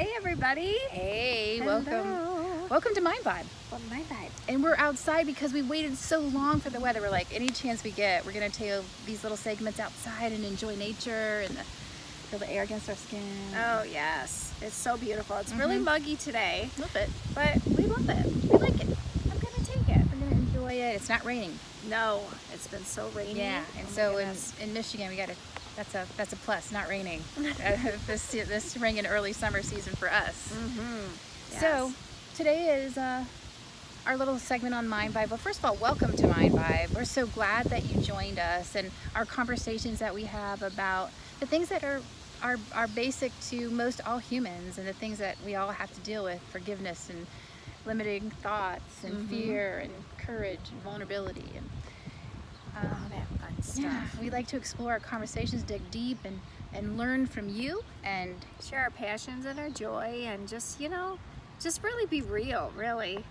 Hey everybody. Hey, Hello. welcome to Mind Vibe. Well, my vibe. And we're outside because we waited so long for the weather. We're like, any chance we get, we're gonna take these little segments outside and enjoy nature and feel the air against our skin. Oh yes, it's so beautiful. It's really muggy today, A little bit. but we love it. We like it. I'm gonna take it. We're gonna enjoy it. It's not raining. No, it's been so rainy. Yeah, and Oh my so goodness. in Michigan, we got that's a plus. Not raining. This spring and early summer season for us. Yes. So today is our little segment on Mind Vibe. Well, first of all, welcome to Mind Vibe. We're so glad that you joined us and our conversations that we have about the things that are basic to most all humans and the things that we all have to deal with: forgiveness and limiting thoughts and fear and courage and vulnerability and all that fun stuff. yeah, we like to explore our conversations, dig deep and learn from you and Share our passions and our joy, and just just really be real. Really,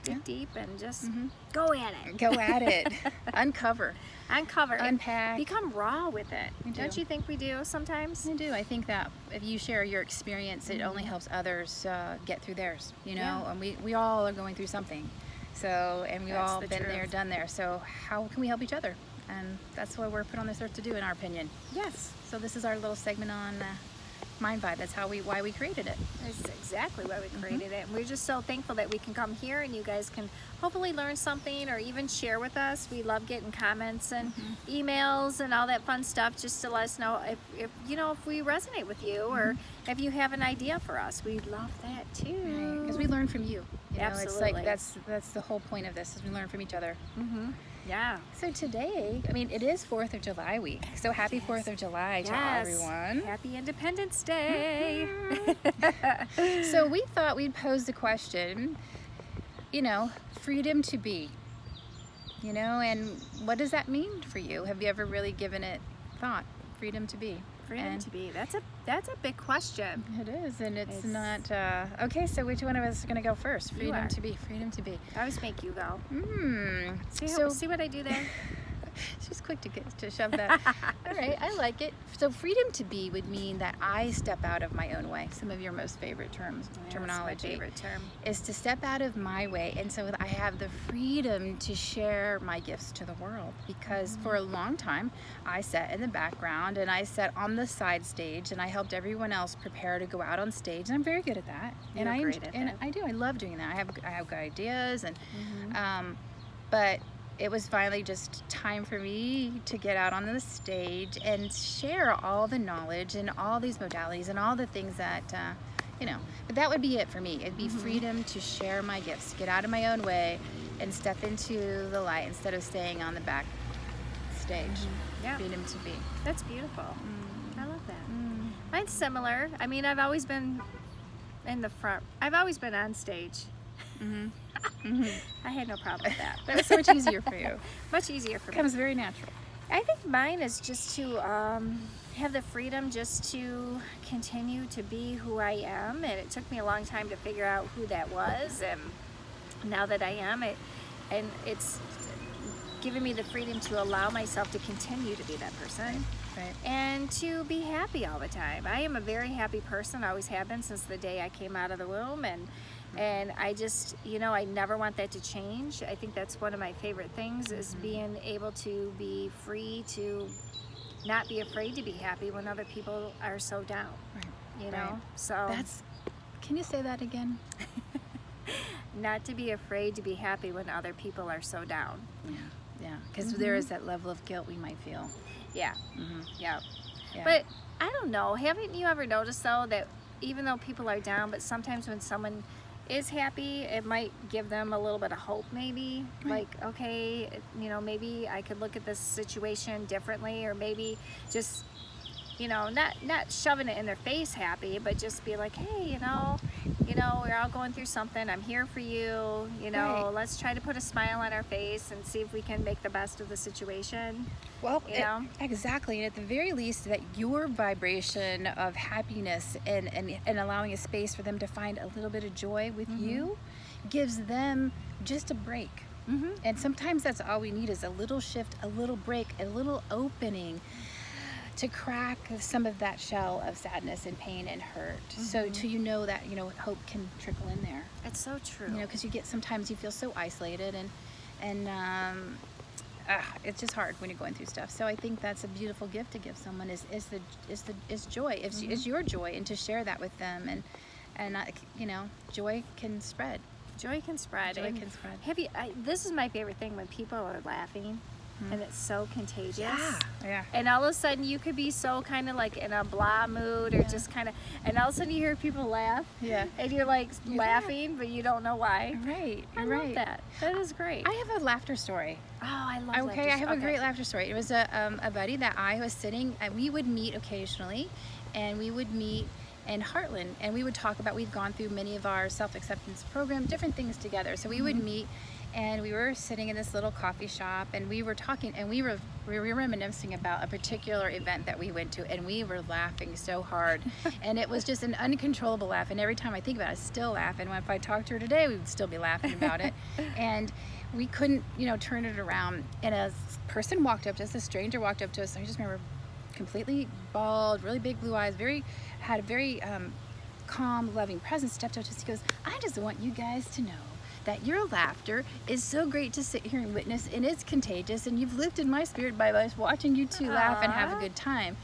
dig deep and just go at it. go at it. Uncover, Uncover, and unpack. become raw with it. We do. Don't you think we do sometimes? I do. I think that if you share your experience, it only helps others get through theirs, Yeah. and we all are going through something. So, and we've That's all the been there, truth. done there. So how can we help each other? And that's what we're put on this earth to do, in our opinion. Yes. So this is our little segment on Mind Vibe. That's why we created it. That's exactly why we created it. And we're just so thankful that we can come here and you guys can hopefully learn something or even share with us. We love getting comments and emails and all that fun stuff, just to let us know if we resonate with you, or if you have an idea for us. We love that too. Because we learn from you. It's Absolutely. like that's the whole point of this, is we learn from each other. Yeah. So today, it is 4th of July week. So happy 4th of July to everyone. Happy Independence Day. So we thought we'd pose the question, freedom to be. And what does that mean for you? Have you ever really given it thought? Freedom to be. Freedom And to be. That's a big question. it is, and it's not okay. So which one of us is going to go first? You Freedom are. to be. Freedom to be. I always make you go. See what I do there? She's quick to shove that. All right, I like it. So freedom to be would mean that I step out of my own way. Some of your most favorite terminology. That's my favorite term. Is to step out of my way, and so I have the freedom to share my gifts to the world. Because for a long time, I sat in the background and I sat on the side stage, and I helped everyone else prepare to go out on stage. And I'm very good at that. You're great at that. I do. I love doing that. I have good ideas, and but it was finally just time for me to get out on the stage and share all the knowledge and all these modalities and all the things that, but that would be it for me. It'd be freedom to share my gifts, get out of my own way and step into the light instead of staying on the back stage. Yeah. Freedom to be. That's beautiful. I love that. Mine's similar. I've always been in the front. I've always been on stage. I had no problem with that. That was so much easier for you. Much easier for me. Comes very natural. I think mine is just to have the freedom just to continue to be who I am. And it took me a long time to figure out who that was. And now that I am, it's given me the freedom to allow myself to continue to be that person. Right. And to be happy all the time. I am a very happy person. I always have been since the day I came out of the womb. And I just, I never want that to change. I think that's one of my favorite things, is being able to be free to not be afraid to be happy when other people are so down. Right. Right. So Can you say that again? not to be afraid to be happy when other people are so down. Yeah. Because there is that level of guilt we might feel. Yeah. Yeah. But I don't know. Haven't you ever noticed, though, that even though people are down, but sometimes when someone is happy, it might give them a little bit of hope, maybe. Right. Like, okay, maybe I could look at this situation differently, or maybe just, not shoving it in their face happy, but just be like, hey, we're all going through something. I'm here for you. Right. Let's try to put a smile on our face and see if we can make the best of the situation. Well, Exactly. and at the very least, that your vibration of happiness and allowing a space for them to find a little bit of joy with you gives them just a break. And sometimes that's all we need, is a little shift, a little break, a little opening to crack some of that shell of sadness and pain and hurt. So to that hope can trickle in there. It's so true. Because sometimes you feel so isolated and it's just hard when you're going through stuff. So I think that's a beautiful gift to give someone is joy. Is your joy, and to share that with them, and joy can spread. Joy can spread. Joy can spread. This is my favorite thing, when people are laughing, and it's so contagious. Yeah. And all of a sudden you could be so kind of like in a blah mood, or just kind of, and all of a sudden you hear people laugh. Yeah. And you're like laughing, but you don't know why. Right. I love that. That is great. I have a laughter story. Oh, I love Okay, I have a great laughter story. It was a buddy that I was sitting, and we would meet occasionally, and we would meet in Heartland, and we would talk about, we've gone through many of our self-acceptance program, different things together. So we would meet, and we were sitting in this little coffee shop, and we were talking, and we were reminiscing about a particular event that we went to, and we were laughing so hard. And it was just an uncontrollable laugh, and every time I think about it, I still laugh. And if I talked to her today, we would still be laughing about it. And we couldn't, turn it around. And a person walked up to us, a stranger walked up to us. I just remember, completely bald, really big blue eyes, had a very calm, loving presence, stepped up to us. He goes, "I just want you guys to know that your laughter is so great to sit here and witness, and it's contagious, and you've lifted my spirit by watching you two laugh and have a good time."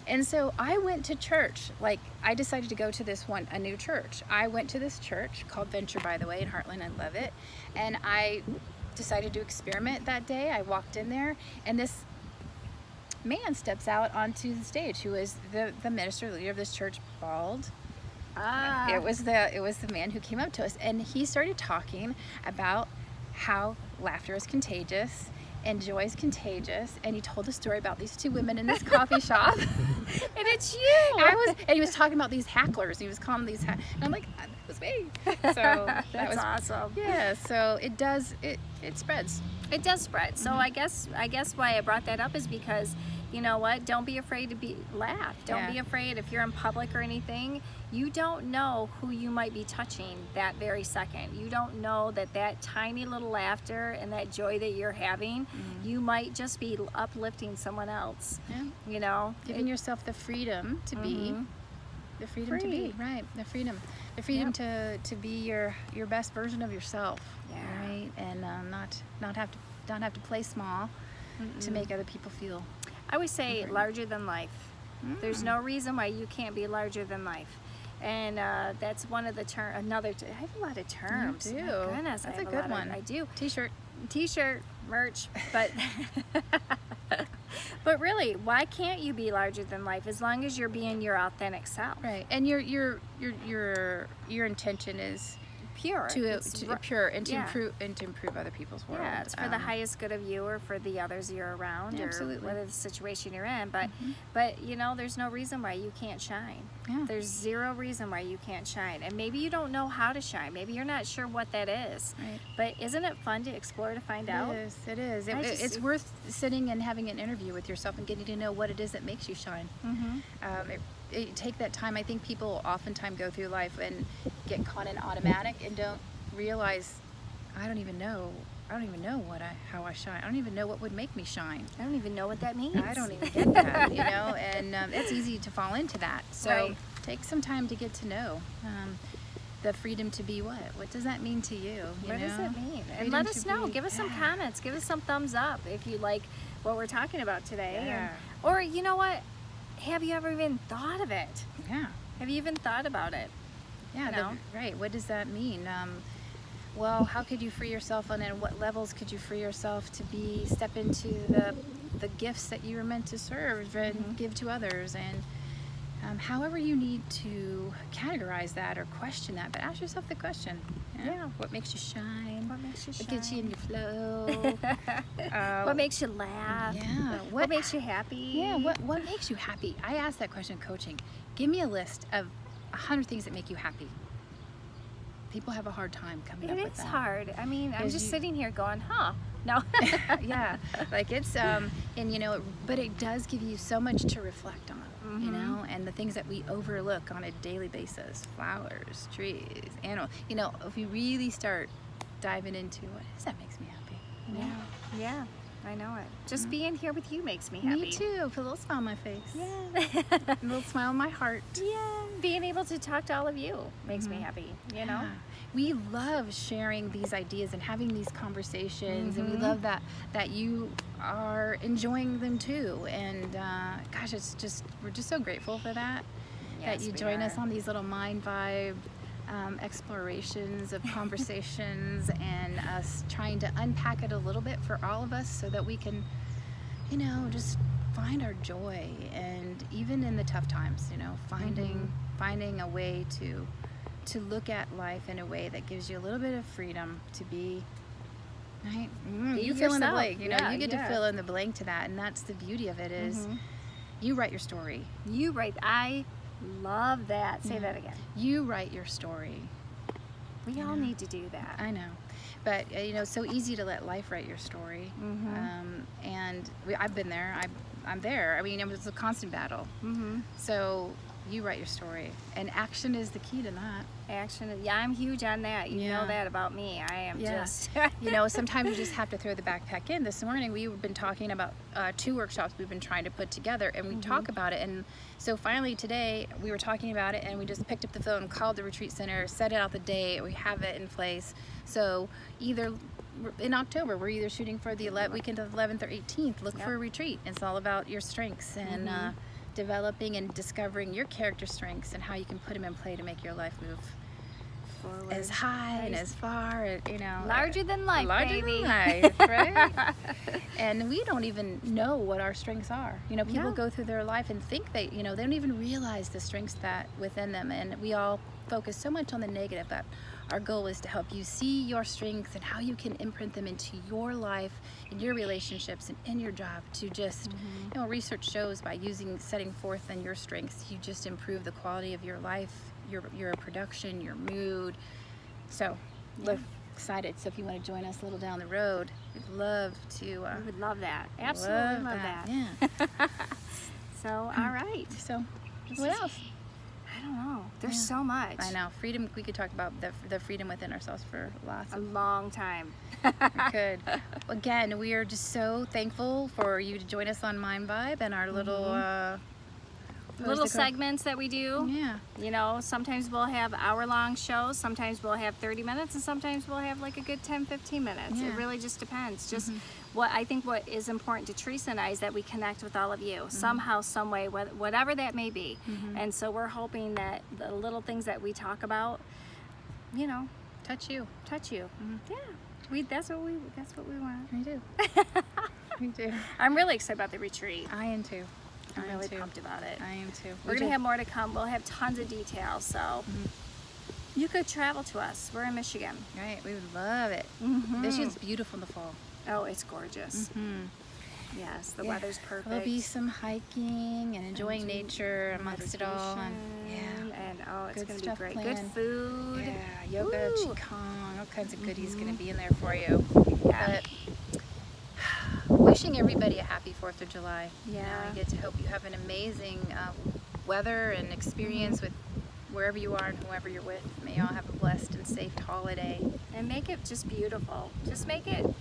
And so I went to church. Like, I decided to go to a new church. I went to this church called Venture, by the way, in Heartland. I love it. And I decided to experiment that day. I walked in there, and this man steps out onto the stage, who is the minister, leader of this church, bald. It was the man who came up to us, and he started talking about how laughter is contagious and joy is contagious, and he told a story about these two women in this coffee shop. And it's you. And he was talking about these hacklers. He was calling them these and I'm like, that was me. So that's awesome. Yeah, so it spreads. It does spread. So I guess why I brought that up is because, you know what, don't be afraid to laugh. Don't be afraid if you're in public or anything. You don't know who you might be touching that very second. You don't know that tiny little laughter and that joy that you're having, you might just be uplifting someone else. Yeah. Giving yourself the freedom to be. The freedom to be, right? The freedom to be your best version of yourself, right? And not have to play small to make other people feel. I always say larger than life. There's no reason why you can't be larger than life. And that's one of the I have a lot of terms. You do. My goodness, that's a good one. I do. T-shirt, merch, but but really, why can't you be larger than life as long as you're being your authentic self? Right. And your intention is pure, pure, and to improve other people's world. Yeah, it's for the highest good of you or for the others you're around, or whatever the situation you're in. But there's no reason why you can't shine. Yeah. There's zero reason why you can't shine. And maybe you don't know how to shine. Maybe you're not sure what that is. Right. But isn't it fun to explore, to find out? It is. It's worth sitting and having an interview with yourself and getting to know what it is that makes you shine. Take that time. I think people oftentimes go through life and get caught in automatic and don't realize, I don't even know how I shine. I don't even know what would make me shine. I don't even know what that means. I don't even get that, and it's easy to fall into that. So take some time to get to know the freedom to be what? What does that mean to you? What does it mean? And let us know. Give us some comments. Give us some thumbs up if you like what we're talking about today. Yeah. Or you know what? Have you ever even thought of it? Yeah. Have you even thought about it? Yeah, right. What does that mean? Well, how could you free yourself, and at what levels could you free yourself to step into the gifts that you were meant to serve and give to others? And however you need to categorize that or question that, but ask yourself the question. Yeah. What makes you shine? What makes you shine? What gets you in your flow? What makes you laugh? Yeah. What makes you happy? Yeah. What makes you happy? I asked that question in coaching. Give me a list of 100 things that make you happy. People have a hard time coming up with that. It's hard. I mean, I'm just sitting here going, no. Yeah, like it's but it does give you so much to reflect on, and the things that we overlook on a daily basis: flowers, trees, animals. If you really start diving into what is that makes me happy. Yeah. I know it. Just being here with you makes me happy. Me too. Put a little smile on my face. Yeah. A little smile on my heart. Yeah. Being able to talk to all of you makes me happy, you know? Yeah. We love sharing these ideas and having these conversations, and we love that you are enjoying them too. And gosh, we're just so grateful for that. Yes, that you we join are. us on these little mind vibe explorations of conversations and us trying to unpack it a little bit for all of us so that we can, you know, just find our joy, and even in the tough times, you know, finding a way to look at life in a way that gives you a little bit of freedom to be right. You fill in the yourself. blank, you know, Yeah, you get to yeah. fill in the blank to that, and that's the beauty of it is you write your story. You right. I love that. Say that again. You write your story. We all need to do that. I know, but you know, so easy to let life write your story. And I've been there. I'm there. I mean, it was a constant battle. So you write your story, and action is the key to that. Action. Yeah, I'm huge on that. You know that about me. I am just. You know, sometimes you just have to throw the backpack in. This morning we've been talking about 2 workshops we've been trying to put together, and we talk about it. And so finally today we were talking about it, and we just picked up the phone, called the retreat center, set it out the date. We have it in place. So either in October we're either shooting for the weekend of the 11th or 18th. Look for a retreat. It's all about your strengths and developing and discovering your character strengths and how you can put them in play to make your life move Forward. as high and as far, you know, Larger than life, larger baby. than life, right? And we don't even know what our strengths are. You know, people No. go through their life and think they, you know, they don't even realize the strengths that within them, and we all focus so much on the negative. That our goal is to help you see your strengths and how you can imprint them into your life, in your relationships, and in your job to just, you know, research shows by setting forth on your strengths, you just improve the quality of your life, your production, your mood. So we're excited. So if you want to join us a little down the road, we'd love to. We would love that. Absolutely love that. Yeah. So, all right. So what else? I don't know. There's so much. I know. Freedom. We could talk about the freedom within ourselves for lots A of long time. We could. Again, we are just so thankful for you to join us on Mind Vibe and our Little segments that we do. Yeah. You know, sometimes we'll have hour-long shows, sometimes we'll have 30 minutes, and sometimes we'll have like a good 10-15 minutes. Yeah. It really just depends. Just what is important to Teresa and I is that we connect with all of you somehow, some way, whatever that may be. And so we're hoping that the little things that we talk about, you know, Touch you. Yeah. That's what we want. We do. We do. I'm really excited about the retreat. I am too. I'm I am really too. pumped about it. I am too. We're going to have more to come. We'll have tons of details. So you could travel to us. We're in Michigan. Right. We would love it. Michigan's beautiful in the fall. Oh, it's gorgeous. Yes, the weather's perfect. There'll be some hiking and enjoying nature amongst it all. And And oh, it's Good going to be stuff great. planned. Good food. yeah, yoga, Woo. qigong, all kinds of goodies going to be in there for you. Yeah. But wishing everybody a happy 4th of July. You know, Yeah. I get to hope you have an amazing weather and experience with wherever you are and whoever you're with. May you all have a blessed and safe holiday. And make it just beautiful. Just make it,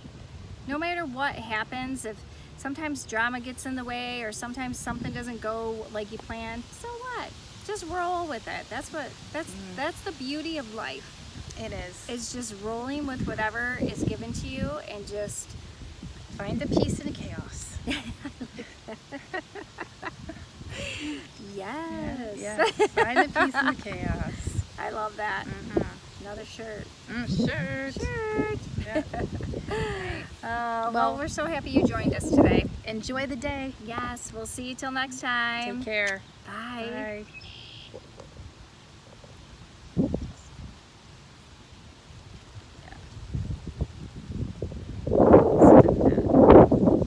no matter what happens, if sometimes drama gets in the way or sometimes something doesn't go like you planned, so what? Just roll with it. That's the beauty of life. It is. It's just rolling with whatever is given to you and just Find the peace in the chaos. yes. Yeah. Find the peace in the chaos. I love that. Another shirt. Shirt. Shirt. Yeah. Right. Well, Well- we're so happy you joined us today. Enjoy the day. Yes, we'll see you till next time. Take care. Bye. Bye.